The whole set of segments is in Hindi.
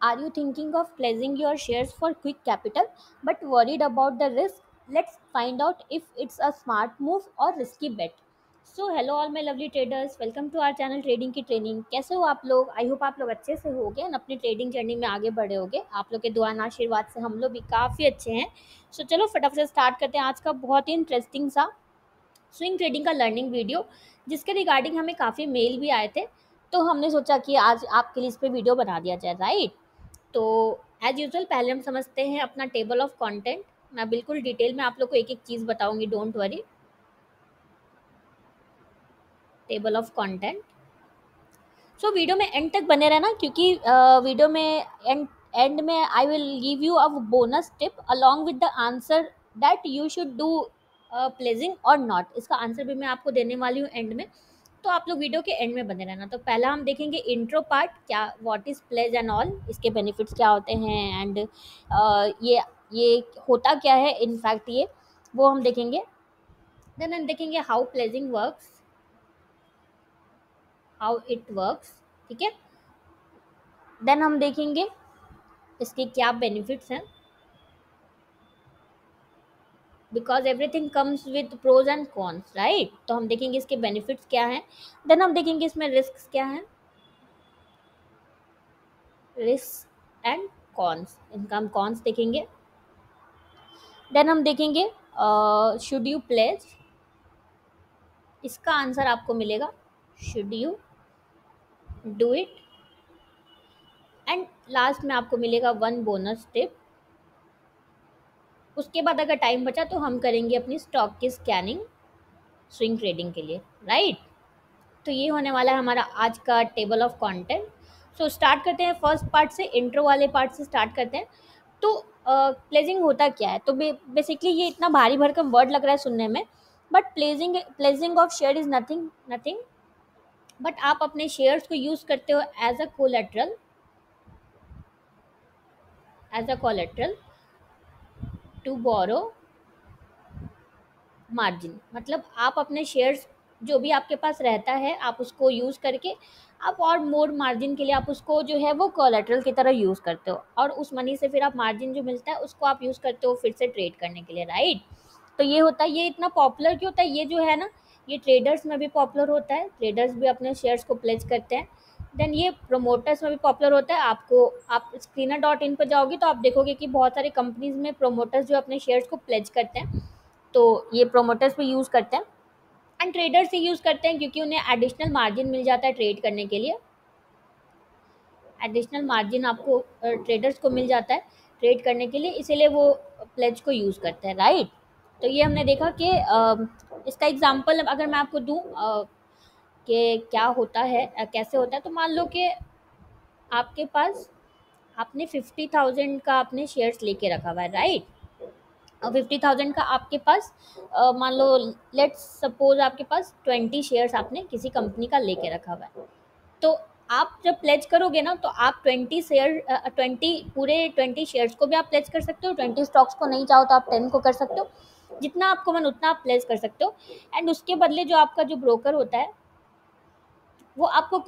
Are you thinking of pledging your shares for quick capital but worried about the risk? Let's find out if it's a smart move or risky bet. So hello all my lovely traders, welcome to our channel trading की ट्रेनिंग। कैसे हो आप लोग? आई होप आप लोग अच्छे से होगे और अपनी ट्रेडिंग जर्नी में आगे बढ़े होगे। आप लोग के दुआ और आशीर्वाद से हम लोग भी काफ़ी अच्छे हैं। सो चलो फटाफट से स्टार्ट करते हैं आज का बहुत ही इंटरेस्टिंग सा स्विंग ट्रेडिंग का लर्निंग वीडियो, जिसके रिगार्डिंग हमें काफ़ी मेल भी आए थे। तो हमने सोचा कि आज आपके लिए इस पर वीडियो बना दिया जाए, राइट। तो एज यूजुअल पहले हम समझते हैं अपना टेबल ऑफ कंटेंट। मैं बिल्कुल डिटेल में आप लोग को एक एक चीज़ बताऊंगी, don't worry. Table of content. So video में एंड तक बने रहना, क्योंकि वीडियो में एंड में I will give you a bonus tip along with the answer that you should do pledging और नॉट। इसका आंसर भी मैं आपको देने वाली हूँ एंड में। तो आप लोग वीडियो के एंड में बने रहना। तो पहला हम देखेंगे इंट्रो पार्ट, क्या what is plays and all, इसके बेनिफिट्स क्या होते हैं एंड ये होता क्या है इनफैक्ट, ये वो हम देखेंगे। देन हम देखेंगे how pledging works, how it works, ठीक है। देन हम देखेंगे इसके क्या बेनिफिट्स हैं, because everything comes with pros and cons, right. तो हम देखेंगे इसके बेनिफिट्स क्या हैं। देन हम देखेंगे इसमें रिस्क क्या हैं, रिस्क एंड कॉन्स, इनका हम कॉन्स देखेंगे। देन हम देखेंगे शुड यू प्लेज, इसका आंसर आपको मिलेगा should you do it. And last में आपको मिलेगा वन बोनस टिप। उसके बाद अगर टाइम बचा तो हम करेंगे अपनी स्टॉक की स्कैनिंग स्विंग ट्रेडिंग के लिए, राइट। तो ये होने वाला है हमारा आज का table of content. So start करते हैं फर्स्ट पार्ट से, इंट्रो वाले पार्ट से स्टार्ट करते हैं। तो प्लेजिंग होता क्या है? तो बेसिकली ये इतना भारी भरकम वर्ड लग रहा है सुनने में, but pledging of share is nothing nothing but आप अपने शेयर्स को यूज करते हो as a collateral to borrow margin. मतलब आप अपने शेयर्स जो भी आपके पास रहता है, आप उसको यूज़ करके आप और मोर मार्जिन के लिए आप उसको जो है वो कोलेट्रल की तरह यूज़ करते हो, और उस मनी से फिर आप मार्जिन जो मिलता है उसको आप यूज़ करते हो फिर से ट्रेड करने के लिए, राइट। तो ये होता है। ये इतना पॉपुलर क्यों होता है? ये जो है ना, ये ट्रेडर्स में भी पॉपुलर होता है, ट्रेडर्स भी अपने शेयर्स को प्लेज करते हैं। देन ये प्रोमोटर्स में भी पॉपुलर होता है। आप screener.in पर जाओगे तो आप देखोगे कि बहुत सारे कंपनीज में प्रोमोटर्स जो अपने शेयर्स को प्लेज करते हैं, तो ये प्रोमोटर्स भी यूज़ करते हैं। एंड ट्रेडर्स ही यूज़ करते हैं क्योंकि उन्हें एडिशनल मार्जिन मिल जाता है ट्रेड करने के लिए। एडिशनल मार्जिन आपको ट्रेडर्स को मिल जाता है ट्रेड करने के लिए, इसीलिए वो प्लेज को यूज़ करते हैं, राइट। तो ये हमने देखा कि इसका एग्जांपल अगर मैं आपको दूं कि क्या होता है, कैसे होता है। तो मान लो कि आपके पास आपने 50,000 का आपने शेयर्स लेके रखा हुआ है, राइट। 50,000 का आपके पास मान लो लेट्स सपोज आपके पास 20 शेयर्स आपने किसी कंपनी का लेके रखा हुआ है। तो आप जब प्लेज करोगे ना, तो आप 20 शेयर्स को भी आप प्लेज कर सकते हो, 20 स्टॉक्स को नहीं चाहो तो आप 10 को कर सकते हो। जितना आपको मन उतना आप प्लेज कर सकते हो। एंड उसके बदले जो आपका जो ब्रोकर होता है वो आपको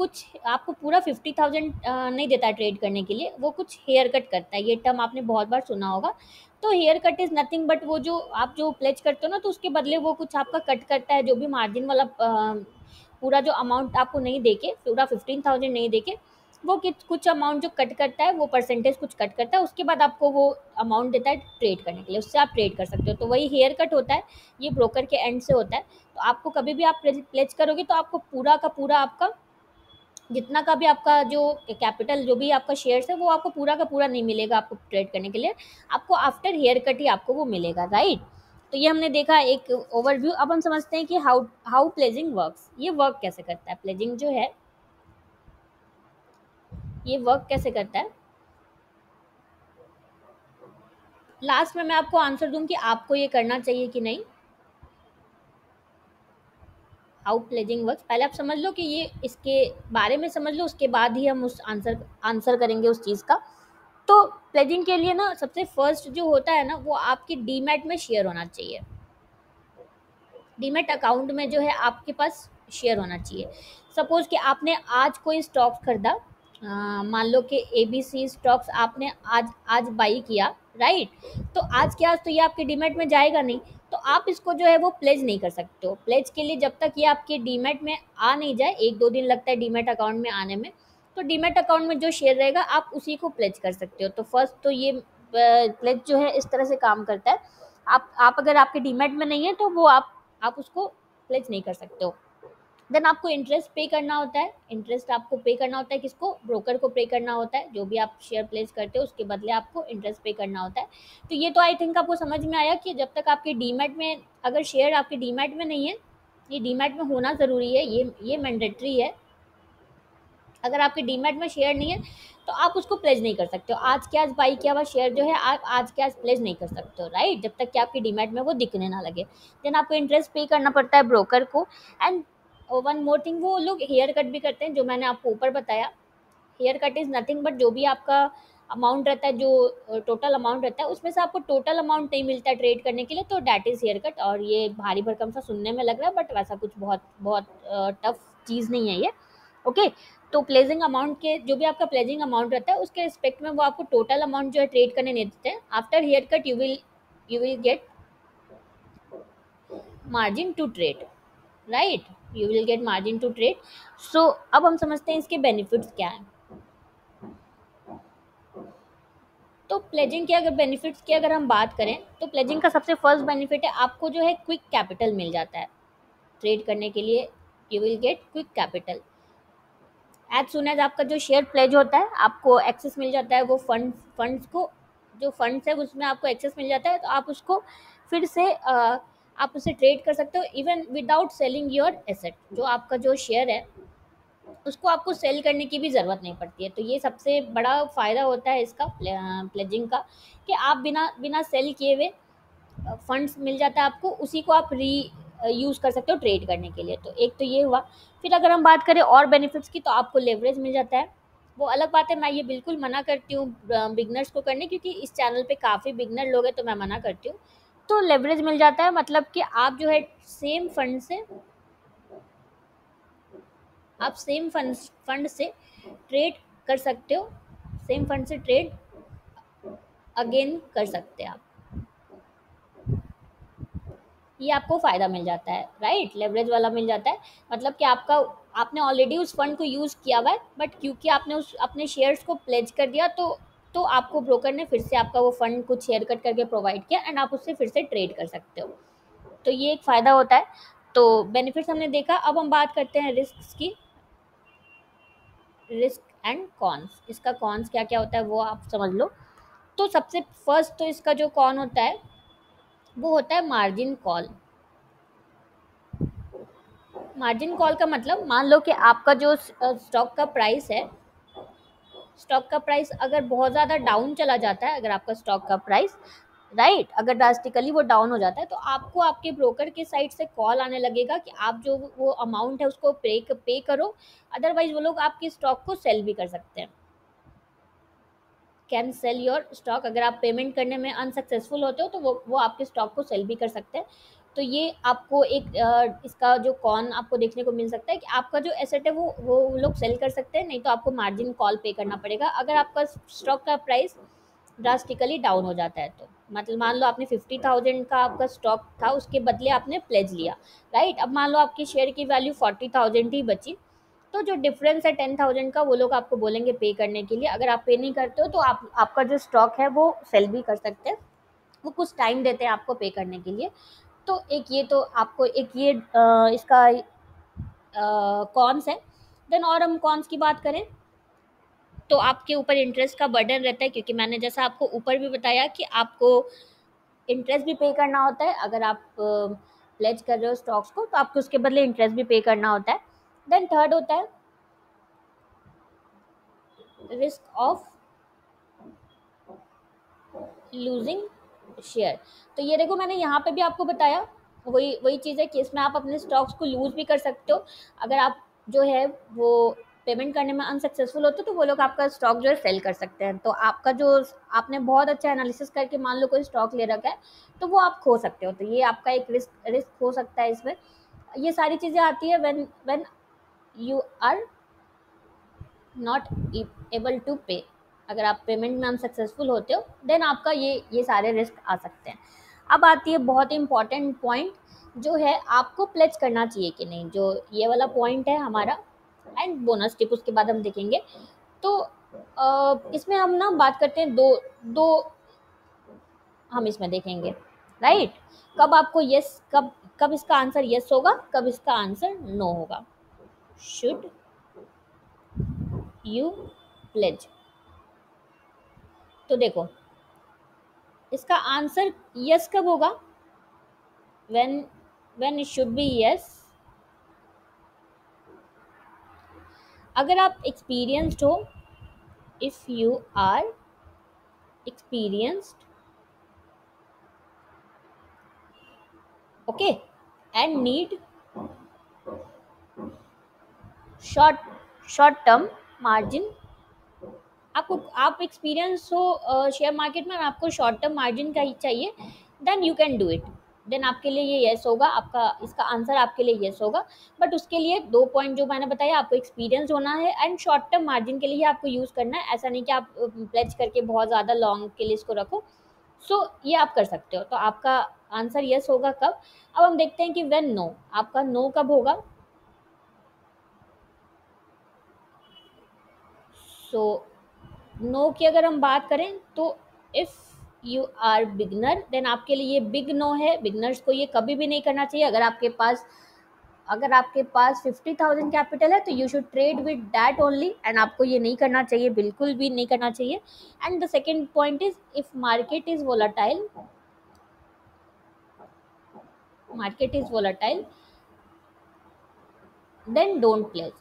पूरा 50,000 नहीं देता है ट्रेड करने के लिए, वो कुछ हेयर कट करता है। ये टर्म आपने बहुत बार सुना होगा। तो haircut is nothing but वो जो आप जो प्लेज करते हो ना, तो उसके बदले वो कुछ आपका कट करता है, जो भी मार्जिन वाला पूरा जो अमाउंट आपको नहीं देके, पूरा 15,000 नहीं देके, वो कुछ अमाउंट जो कट करता है, वो परसेंटेज कुछ कट करता है, उसके बाद आपको वो अमाउंट देता है ट्रेड करने के लिए, उससे आप ट्रेड कर सकते हो। तो वही हेयर कट होता है, ये ब्रोकर के एंड से होता है। तो आपको कभी भी आप प्लेज करोगे तो आपको पूरा का पूरा आपका जितना का भी आपका जो कैपिटल जो भी आपका शेयर्स है, वो आपको पूरा का पूरा नहीं मिलेगा आपको ट्रेड करने के लिए, आपको आफ्टर हेयर कट ही आपको वो मिलेगा, राइट। तो ये हमने देखा एक ओवरव्यू। अब हम समझते हैं कि हाउ हाउ प्लेजिंग वर्क्स, ये वर्क कैसे करता है, प्लेजिंग जो है ये वर्क कैसे करता है। लास्ट में मैं आपको आंसर दूं कि आपको ये करना चाहिए कि नहीं। हाउ प्लेजिंग वर्क्स पहले आप समझ लो कि ये इसके बारे में समझ लो, उसके बाद ही हम उस आंसर करेंगे उस चीज़ का। तो प्लेजिंग के लिए ना सबसे फर्स्ट जो होता है ना, वो आपके डीमैट में शेयर होना चाहिए। डीमैट अकाउंट में जो है आपके पास शेयर होना चाहिए। सपोज कि आपने आज कोई स्टॉक खरीदा, मान लो कि ABC स्टॉक्स आपने आज आज बाई किया, राइट? तो आज के आज तो ये आपके डीमैट में जाएगा नहीं, तो आप इसको जो है वो प्लेज नहीं कर सकते हो। प्लेज के लिए जब तक ये आपके डीमैट में आ नहीं जाए, 1-2 दिन लगता है डीमैट अकाउंट में आने में, तो डीमैट अकाउंट में जो शेयर रहेगा आप उसी को प्लेज कर सकते हो। तो फर्स्ट तो ये प्लेज जो है इस तरह से काम करता है। आप अगर आपके डीमैट में नहीं है तो वो आप उसको प्लेज नहीं कर सकते हो। देन आपको इंटरेस्ट पे करना होता है। इंटरेस्ट आपको पे करना होता है, किसको? ब्रोकर को पे करना होता है। जो भी आप शेयर प्लेस करते हो उसके बदले आपको इंटरेस्ट पे करना होता है। तो ये तो आई थिंक आपको समझ में आया कि जब तक आपके डीमैट में, अगर शेयर आपके डीमैट में नहीं है, ये डीमैट में होना ज़रूरी है, ये मैंडेटरी है। अगर आपके डीमैट में शेयर नहीं है तो आप उसको प्लेज नहीं कर सकते हो। आज के आज बाई किया हुआ शेयर जो है आप आज के आज प्लेज नहीं कर सकते हो, राइट? जब तक कि आपके डीमैट में वो दिखने ना लगे। देन आपको इंटरेस्ट पे करना पड़ता है ब्रोकर को। एंड वन मोर थिंग, वो लोग हेयर कट भी करते हैं, जो मैंने आपको ऊपर बताया। Haircut is nothing but जो भी आपका अमाउंट रहता है, जो टोटल अमाउंट रहता है, उसमें से आपको टोटल अमाउंट नहीं मिलता है ट्रेड करने के लिए, तो डैट इज़ हेयर कट। और ये भारी भरकम सा सुनने में लग रहा है बट वैसा कुछ बहुत बहुत टफ चीज़ नहीं है ये। ओके, तो प्लेजिंग अमाउंट के, जो भी आपका प्लेजिंग अमाउंट रहता है उसके रिस्पेक्ट में वो आपको टोटल अमाउंट जो है ट्रेड करने नहीं देते हैं। After haircut you will get margin to trade, right? You will get margin to trade. So अब हम समझते हैं इसके बेनिफिट्स क्या हैं। तो प्लेजिंग के अगर बेनिफिट्स की अगर हम बात करें तो प्लेजिंग का सबसे फर्स्ट बेनिफिट है, आपको जो है क्विक कैपिटल मिल जाता है ट्रेड करने के लिए। You will get quick capital as soon as आपका जो शेयर प्लेज होता है, आपको एक्सेस मिल जाता है वो फंड्स को, जो फंड्स है उसमें आपको एक्सेस मिल जाता है, तो आप उसको फिर से आप उसे ट्रेड कर सकते हो even without selling your asset. जो आपका जो शेयर है उसको आपको सेल करने की भी ज़रूरत नहीं पड़ती है। तो ये सबसे बड़ा फ़ायदा होता है इसका प्लेजिंग का, कि आप बिना बिना सेल किए हुए फंड्स मिल जाता है आपको, उसी को आप री यूज़ कर सकते हो ट्रेड करने के लिए। तो एक तो ये हुआ। फिर अगर हम बात करें और बेनिफिट्स की, तो आपको लेवरेज मिल जाता है। वो अलग बात है, मैं ये बिल्कुल मना करती हूँ बिगनर्स को करने, क्योंकि इस चैनल पे काफ़ी बिगनर लोग हैं, तो मैं मना करती हूँ। तो लेवरेज मिल जाता है, मतलब कि आप जो है सेम फंड से, आप सेम फंड से ट्रेड कर सकते हो, सेम फंड से ट्रेड अगेन कर सकते हैं आप। ये आपको फ़ायदा मिल जाता है, राइट? लेवरेज वाला मिल जाता है, मतलब कि आपने ऑलरेडी उस फंड को यूज़ किया हुआ है, बट क्योंकि आपने उस अपने शेयर्स को प्लेज कर दिया, तो आपको ब्रोकर ने फिर से आपका वो फंड कुछ शेयर कट करके प्रोवाइड किया एंड आप उससे फिर से ट्रेड कर सकते हो। तो ये एक फ़ायदा होता है। तो बेनिफिट्स हमने देखा, अब हम बात करते हैं रिस्क की। रिस्क एंड कॉन्स, इसका कॉन्स क्या क्या होता है वो आप समझ लो। तो सबसे फर्स्ट तो इसका जो कॉन होता है वो होता है मार्जिन कॉल। मार्जिन कॉल का मतलब, मान लो कि आपका जो स्टॉक का प्राइस है, स्टॉक का प्राइस अगर बहुत ज़्यादा डाउन चला जाता है, अगर आपका स्टॉक का प्राइस, राइट, अगर ड्रास्टिकली वो डाउन हो जाता है, तो आपको आपके ब्रोकर के साइड से कॉल आने लगेगा कि आप जो वो अमाउंट है उसको पे करो, अदरवाइज वो लोग आपके स्टॉक को सेल भी कर सकते हैं। कैन सेल योर स्टॉक, अगर आप पेमेंट करने में अनसक्सेसफुल होते हो तो वो आपके स्टॉक को सेल भी कर सकते हैं। तो ये आपको एक इसका जो कॉन आपको देखने को मिल सकता है कि आपका जो एसेट है वो लोग सेल कर सकते हैं, नहीं तो आपको मार्जिन कॉल पे करना पड़ेगा अगर आपका स्टॉक का प्राइस ड्रास्टिकली डाउन हो जाता है। तो मतलब मान लो आपने 50,000 का आपका स्टॉक था, उसके बदले आपने प्लेज लिया, राइट? अब मान लो आपकी शेयर की वैल्यू 40,000 ही बची, तो जो डिफरेंस है 10,000 का वो लोग आपको बोलेंगे पे करने के लिए। अगर आप पे नहीं करते हो तो आपका जो स्टॉक है वो सेल भी कर सकते हैं, वो कुछ टाइम देते हैं आपको पे करने के लिए। तो एक ये तो आपको एक ये इसका कॉन्स है। देन और हम कॉन्स की बात करें तो आपके ऊपर इंटरेस्ट का बर्डन रहता है, क्योंकि मैंने जैसा आपको ऊपर भी बताया कि आपको इंटरेस्ट भी पे करना होता है। अगर आप प्लेज कर रहे हो स्टॉक्स को तो आपको उसके बदले इंटरेस्ट भी पे करना होता है। देन थर्ड होता है रिस्क ऑफ लूजिंग शेयर। तो ये देखो, मैंने यहाँ पे भी आपको बताया, वही वही चीज़ है कि इसमें आप अपने स्टॉक्स को लूज भी कर सकते हो। अगर आप जो है वो पेमेंट करने में अनसक्सेसफुल होते हो तो वो लोग आपका स्टॉक जो है सेल कर सकते हैं। तो आपका जो आपने बहुत अच्छा एनालिसिस करके मान लो कोई स्टॉक ले रखा है तो वो आप खो सकते हो। तो ये आपका एक रिस्क रिस्क हो सकता है इसमें। ये सारी चीज़ें आती है when when you are not able to pay, अगर आप पेमेंट में अनसक्सेसफुल होते हो देन आपका ये सारे रिस्क आ सकते हैं। अब आती है बहुत ही इंपॉर्टेंट पॉइंट, जो है आपको प्लेज करना चाहिए कि नहीं, जो ये वाला पॉइंट है हमारा, एंड बोनस टिप उसके बाद हम देखेंगे। तो इसमें हम ना बात करते हैं दो दो हम इसमें देखेंगे, राइट। कब आपको यस, कब कब इसका आंसर यस होगा, कब इसका आंसर नो होगा। शुड यू प्लेज, तो देखो इसका आंसर यस कब होगा, when when it should be yes, अगर आप एक्सपीरियंस्ड हो, if you are experienced, okay, and need short short term margin, आपको आप एक्सपीरियंस हो शेयर मार्केट में, आपको शॉर्ट टर्म मार्जिन का ही चाहिए, then you can do it, then आपके लिए ये येस होगा, आपका इसका आंसर आपके लिए येस होगा। बट उसके लिए दो पॉइंट जो मैंने बताया, आपको एक्सपीरियंस होना है एंड शॉर्ट टर्म मार्जिन के लिए आपको यूज़ करना है, ऐसा नहीं कि आप प्लेज करके बहुत ज़्यादा लॉन्ग के लिए इसको रखो। सो ये आप कर सकते हो। तो आपका आंसर येस होगा कब। अब हम देखते हैं कि व्हेन नो, आपका नो कब होगा। सो नो की अगर हम बात करें तो if you are beginner, then आपके लिए ये बिग नो है, बिगनर्स को ये कभी भी नहीं करना चाहिए। अगर आपके पास 50,000 कैपिटल है तो you should trade with that only, and आपको ये नहीं करना चाहिए, बिल्कुल भी नहीं करना चाहिए। And the second point is, if market is volatile then don't place.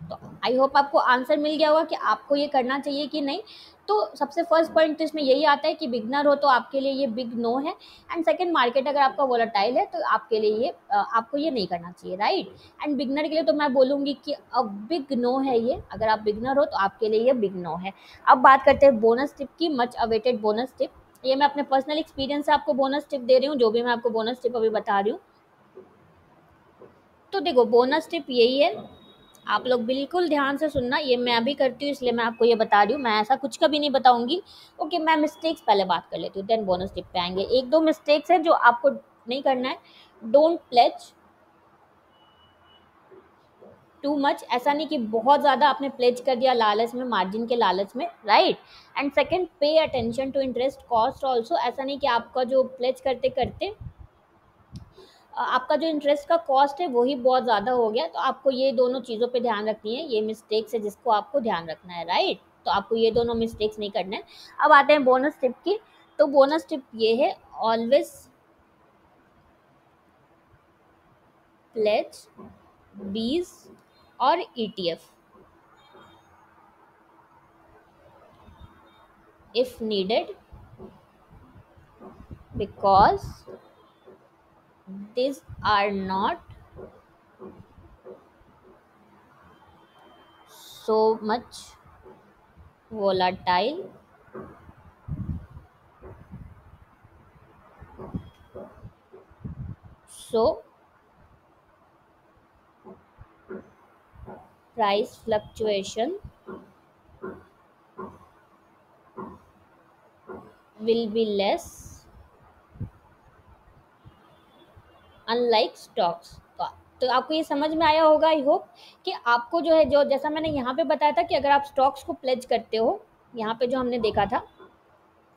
तो आई होप आपको आंसर मिल गया होगा कि आपको ये करना चाहिए कि नहीं। तो सबसे फर्स्ट पॉइंट तो इसमें यही आता है कि बिगनर हो तो आपके लिए ये बिग नो है, एंड सेकंड मार्केट अगर आपका वोलेटाइल है तो आपके लिए ये आपको ये नहीं करना चाहिए, राइट। एंड बिगनर के लिए तो मैं बोलूँगी कि अब बिग नो है ये, अगर आप बिगनर हो तो आपके लिए ये बिग नो है। अब बात करते हैं बोनस टिप की, मच अवेटेड बोनस टिप। ये मैं अपने पर्सनल एक्सपीरियंस से आपको बोनस टिप दे रही हूँ, जो भी मैं आपको बोनस टिप अभी बता रही हूँ। तो देखो बोनस टिप यही है, आप लोग बिल्कुल ध्यान से सुनना, ये मैं अभी करती हूँ इसलिए मैं आपको ये बता रही हूँ, मैं ऐसा कुछ कभी नहीं बताऊंगी। ओके, मैं मिस्टेक्स पहले बात कर लेती हूँ, देन बोनस टिप पे आएंगे। एक दो मिस्टेक्स है जो आपको नहीं करना है। डोंट प्लेज टू मच, ऐसा नहीं कि बहुत ज़्यादा आपने प्लेज कर दिया लालच में, मार्जिन के लालच में, right. And second, pay attention to interest cost also, ऐसा नहीं कि आपका जो प्लेज करते करते आपका जो इंटरेस्ट का कॉस्ट है वही बहुत ज़्यादा हो गया। तो आपको ये दोनों चीज़ों पे ध्यान रखनी है, ये मिस्टेक्स है जिसको आपको ध्यान रखना है, राइट। तो आपको ये दोनों मिस्टेक्स नहीं करना है। अब आते हैं बोनस टिप की। तो बोनस टिप ये है, ऑलवेज प्लेज बीज और ETF if needed, because these are not so much volatile, so price fluctuation will be less unlike stocks. तो आपको ये समझ में आया होगा आई होप, कि आपको जो है, जो जैसा मैंने यहाँ पे बताया था कि अगर आप स्टॉक्स को प्लेज करते हो, यहाँ पे जो हमने देखा था,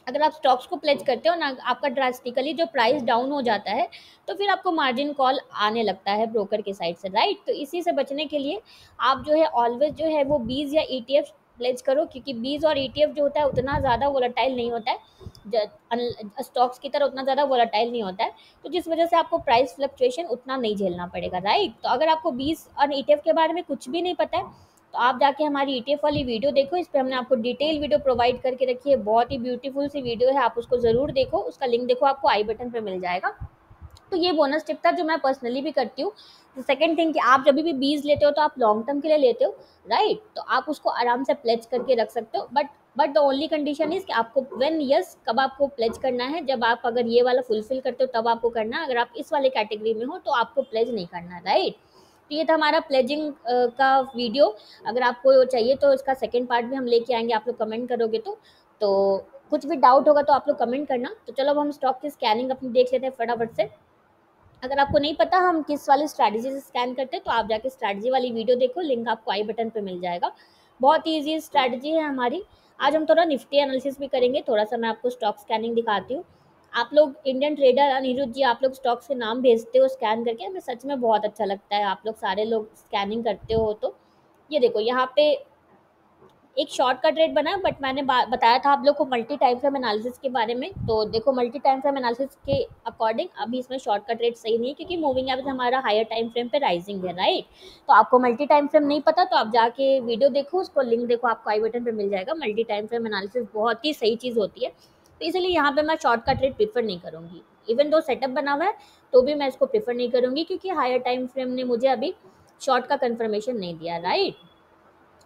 अगर आप स्टॉक्स को प्लेज करते हो ना, आपका ड्रास्टिकली जो प्राइस डाउन हो जाता है तो फिर आपको मार्जिन कॉल आने लगता है ब्रोकर के साइड से, राइट। तो इसी से बचने के लिए आप जो है ऑलवेज जो है वो बीज या ईटीएफ प्लेज करो, क्योंकि बीज और ईटीएफ जो होता है उतना ज़्यादा वोलेटाइल नहीं होता है, स्टॉक्स की तरह उतना ज़्यादा वोलेटाइल नहीं होता है। तो जिस वजह से आपको प्राइस फ्लक्चुएशन उतना नहीं झेलना पड़ेगा, राइट। तो अगर आपको बीज और ईटीएफ के बारे में कुछ भी नहीं पता है तो आप जाके हमारी ईटीएफ वाली वीडियो देखो, इस पर हमने आपको डिटेल वीडियो प्रोवाइड करके रखी है, बहुत ही ब्यूटीफुल सी वीडियो है, आप उसको ज़रूर देखो, उसका लिंक देखो, आपको आई बटन पे मिल जाएगा। तो ये बोनस टिप था जो मैं पर्सनली भी करती हूँ। सेकेंड थिंग कि आप जब भी बीज लेते हो तो आप लॉन्ग टर्म के लिए लेते हो, राइट। तो आप उसको आराम से प्लेज करके रख सकते हो, but the only condition is कि आपको व्हेन यस, कब आपको प्लेज करना है, जब आप अगर ये वाला फुलफिल करते हो तब आपको करना है, अगर आप इस वाले कैटेगरी में हो तो आपको प्लेज नहीं करना, राइट। तो ये था हमारा प्लेजिंग का वीडियो। अगर आपको चाहिए तो इसका सेकंड पार्ट भी हम लेके आएंगे, आप लोग कमेंट करोगे तो कुछ भी डाउट होगा तो आप लोग कमेंट करना। तो चलो अब हम स्टॉक की स्कैनिंग अपनी देख लेते हैं फटाफट से। अगर आपको नहीं पता हम किस वाली स्ट्रैटेजी से स्कैन करते हैं तो आप जाके स्ट्रैटेजी वाली वीडियो देखो, लिंक आपको आई बटन पे मिल जाएगा। बहुत ही ईजी स्ट्रैटेजी है हमारी। आज हम थोड़ा निफ्टी एनालिसिस भी करेंगे, थोड़ा सा मैं आपको स्टॉक स्कैनिंग दिखाती हूँ। आप लोग इंडियन ट्रेडर अनिरुद्ध जी, आप लोग स्टॉक्स के नाम भेजते हो स्कैन करके, हमें सच में बहुत अच्छा लगता है, आप लोग सारे लोग स्कैनिंग करते हो। तो ये देखो यहाँ पे एक शॉर्टकट रेट बना है, बट मैंने बताया था आप लोग को मल्टी टाइम फ्रेम एनालिसिस के बारे में। तो देखो मल्टी टाइम फ्रेम एनालिसिस के अकॉर्डिंग अभी इसमें शॉर्टकट रेट सही नहीं है, क्योंकि मूविंग एवरेज हमारा हायर टाइम फ्रेम पे राइजिंग है, राइट। तो आपको मल्टी टाइम फ्रेम नहीं पता तो आप जाके वीडियो देखो, उसको लिंक देखो, आपको आई बटन पे मिल जाएगा। मल्टी टाइम फ्रेम एनालिसिस बहुत ही सही चीज़ होती है, तो इसलिए यहाँ पे मैं शॉर्टकट रेट प्रीफर नहीं करूँगी। इवन दो सेटअप बना हुआ है तो भी मैं इसको प्रीफर नहीं करूँगी, क्योंकि हायर टाइम फ्रेम ने मुझे अभी शॉर्ट का कन्फर्मेशन नहीं दिया, राइट।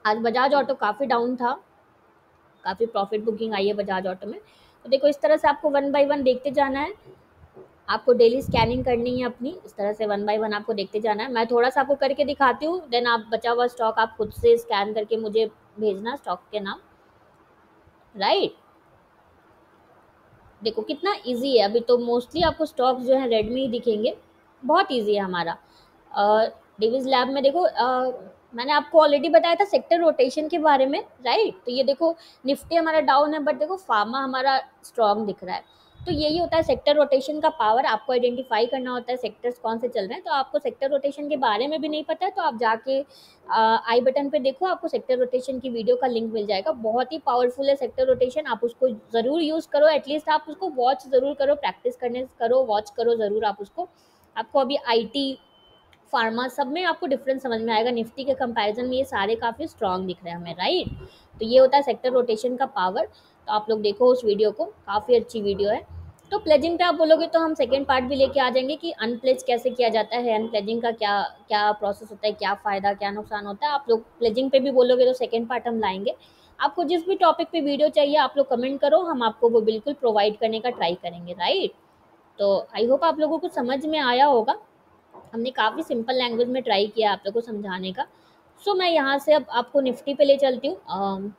आज बजाज ऑटो काफ़ी डाउन था, काफ़ी प्रॉफिट बुकिंग आई है बजाज ऑटो में। तो देखो इस तरह से आपको वन बाय वन देखते जाना है, आपको डेली स्कैनिंग करनी है अपनी, इस तरह से वन बाय वन आपको देखते जाना है। मैं थोड़ा सा आपको करके दिखाती हूँ, देन आप बचा हुआ स्टॉक आप खुद से स्कैन करके मुझे भेजना स्टॉक के नाम, राइट। देखो कितना इजी है, अभी तो मोस्टली आपको स्टॉक जो है रेड में ही दिखेंगे, बहुत इजी है हमारा। डिविज लैब में देखो मैंने आपको ऑलरेडी बताया था सेक्टर रोटेशन के बारे में, राइट। तो ये देखो निफ्टी हमारा डाउन है, बट देखो फार्मा हमारा स्ट्रॉन्ग दिख रहा है। तो यही होता है सेक्टर रोटेशन का पावर, आपको आइडेंटिफाई करना होता है सेक्टर्स कौन से चल रहे हैं। तो आपको सेक्टर रोटेशन के बारे में भी नहीं पता है तो आप जाके आई बटन पे देखो, आपको सेक्टर रोटेशन की वीडियो का लिंक मिल जाएगा। बहुत ही पावरफुल है सेक्टर रोटेशन, आप उसको ज़रूर यूज़ करो, एटलीस्ट आप उसको वॉच ज़रूर करो, प्रैक्टिस करने करो, वॉच करो ज़रूर आप उसको। आपको अभी आईटी फार्मा सब में आपको डिफरेंस समझ में आएगा, निफ्टी के कंपैरिजन में ये सारे काफ़ी स्ट्रांग दिख रहे हैं हमें, राइट। तो ये होता है सेक्टर रोटेशन का पावर। तो आप लोग देखो उस वीडियो को, काफ़ी अच्छी वीडियो है। तो प्लेजिंग पे आप बोलोगे तो हम सेकेंड पार्ट भी लेके आ जाएंगे कि अनप्लेज कैसे किया जाता है, अनप्लेजिंग का क्या क्या प्रोसेस होता है, क्या फ़ायदा क्या नुकसान होता है। आप लोग प्लेजिंग पे भी बोलोगे तो सेकेंड पार्ट हम लाएंगे। आपको जिस भी टॉपिक पे वीडियो चाहिए आप लोग कमेंट करो, हम आपको वो बिल्कुल प्रोवाइड करने का ट्राई करेंगे, राइट। तो आई होप आप लोगों को समझ में आया होगा, हमने काफ़ी सिंपल लैंग्वेज में ट्राई किया आप लोगों को समझाने का। सो मैं यहाँ से अब आपको निफ्टी पे ले चलती हूँ।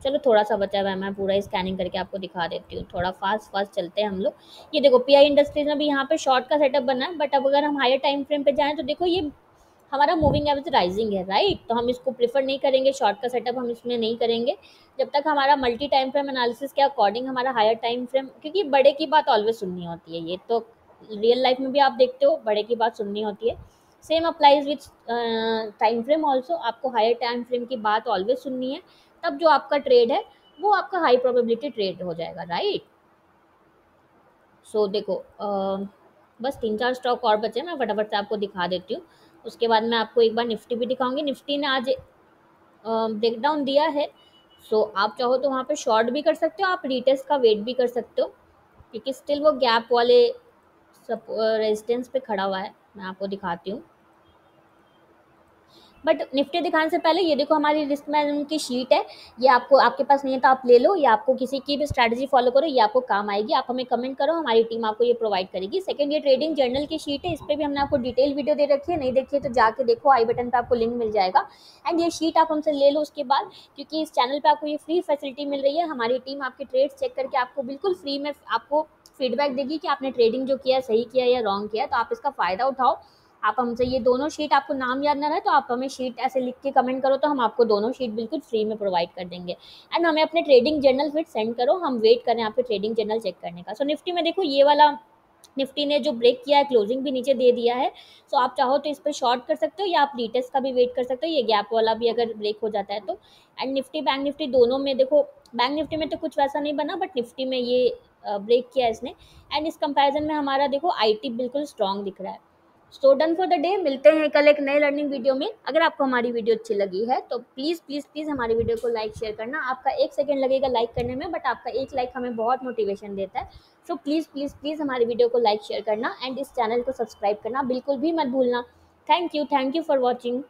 चलो थोड़ा सा बचा हुआ है, मैं पूरा स्कैनिंग करके आपको दिखा देती हूँ, थोड़ा फास्ट चलते हैं हम लोग। ये देखो पीआई इंडस्ट्रीज में भी यहाँ पे शॉर्ट का सेटअप बना है, बट अब अगर हम हायर टाइम फ्रेम पे जाएँ तो देखो ये हमारा मूविंग एवरेज राइजिंग है, राइट। तो हम इसको प्रेफर नहीं करेंगे, शॉर्ट का सेटअप हम इसमें नहीं करेंगे जब तक हमारा मल्टी टाइम फ्रेम एनालिसिस के अकॉर्डिंग हमारा हायर टाइम फ्रेम, क्योंकि बड़े की बात ऑलवेज सुननी होती है, ये तो रियल लाइफ में भी आप देखते हो, बड़े की बात सुननी होती है। Same applies with time frame also, आपको हायर टाइम फ्रेम की बात ऑलवेज सुननी है, तब जो आपका ट्रेड है वो आपका हाई प्रोबेबिलिटी ट्रेड हो जाएगा, राइट। सो देखो बस 3-4 स्टॉक और बचे, मैं फटाफट से आपको दिखा देती हूँ। उसके बाद मैं आपको एक बार निफ्टी भी दिखाऊंगी। निफ्टी ने आज ब्रेकडाउन दिया है, सो आप चाहो तो वहाँ पे शॉर्ट भी कर सकते हो, आप रीटेस्ट का वेट भी कर सकते हो, क्योंकि स्टिल वो गैप वाले सब रेजिस्टेंस पे खड़ा हुआ है। मैं आपको दिखाती हूँ, बट निफ्टी दिखाने से पहले ये देखो हमारी रिस्क मैनेजमेंट की शीट है, ये आपको, आपके पास नहीं है तो आप ले लो, या आपको किसी की भी स्ट्रैटेजी फॉलो करो, ये आपको काम आएगी। आप हमें कमेंट करो, हमारी टीम आपको ये प्रोवाइड करेगी। सेकंड, ये ट्रेडिंग जर्नल की शीट है, इस पर भी हमने आपको डिटेल वीडियो दे रखी है, नहीं देखिए तो जाके देखो, आई बटन पर आपको लिंक मिल जाएगा। एंड ये शीट आप हमसे ले लो उसके बाद, क्योंकि इस चैनल पर आपको ये फ्री फैसिलिटी मिल रही है। हमारी टीम आपके ट्रेड्स चेक करके आपको बिल्कुल फ्री में आपको फीडबैक देगी कि आपने ट्रेडिंग जो किया सही किया या रॉन्ग किया, तो आप इसका फ़ायदा उठाओ। आप हमसे ये दोनों शीट, आपको नाम याद ना रहे तो आप हमें शीट ऐसे लिख के कमेंट करो, तो हम आपको दोनों शीट बिल्कुल फ्री में प्रोवाइड कर देंगे। एंड हमें अपने ट्रेडिंग जर्नल फिर सेंड करो, हम वेट करें आपके ट्रेडिंग जर्नल चेक करने का। सो निफ्टी में देखो ये वाला, निफ्टी ने जो ब्रेक किया है, क्लोजिंग भी नीचे दे दिया है। सो आप चाहो तो इस पर शॉर्ट कर सकते हो, या आप रीटेस्ट का भी वेट कर सकते हो, ये गैप वाला भी अगर ब्रेक हो जाता है तो। एंड निफ्टी बैंक निफ्टी दोनों में देखो, बैंक निफ्टी में तो कुछ वैसा नहीं बना, बट निफ्टी में ये ब्रेक किया है इसने। एंड इस कंपैरिजन में हमारा देखो आईटी बिल्कुल स्ट्रॉन्ग दिख रहा है। So done for the day, मिलते हैं कल एक नए लर्निंग वीडियो में। अगर आपको हमारी वीडियो अच्छी लगी है तो प्लीज़ प्लीज़ प्लीज़ हमारी वीडियो को लाइक शेयर करना। आपका 1 सेकंड लगेगा लाइक करने में, बट आपका एक लाइक हमें बहुत मोटिवेशन देता है। सो प्लीज़ प्लीज़ प्लीज़ हमारी वीडियो को लाइक शेयर करना, एंड इस चैनल को सब्सक्राइब करना बिल्कुल भी मत भूलना। Thank you for watching.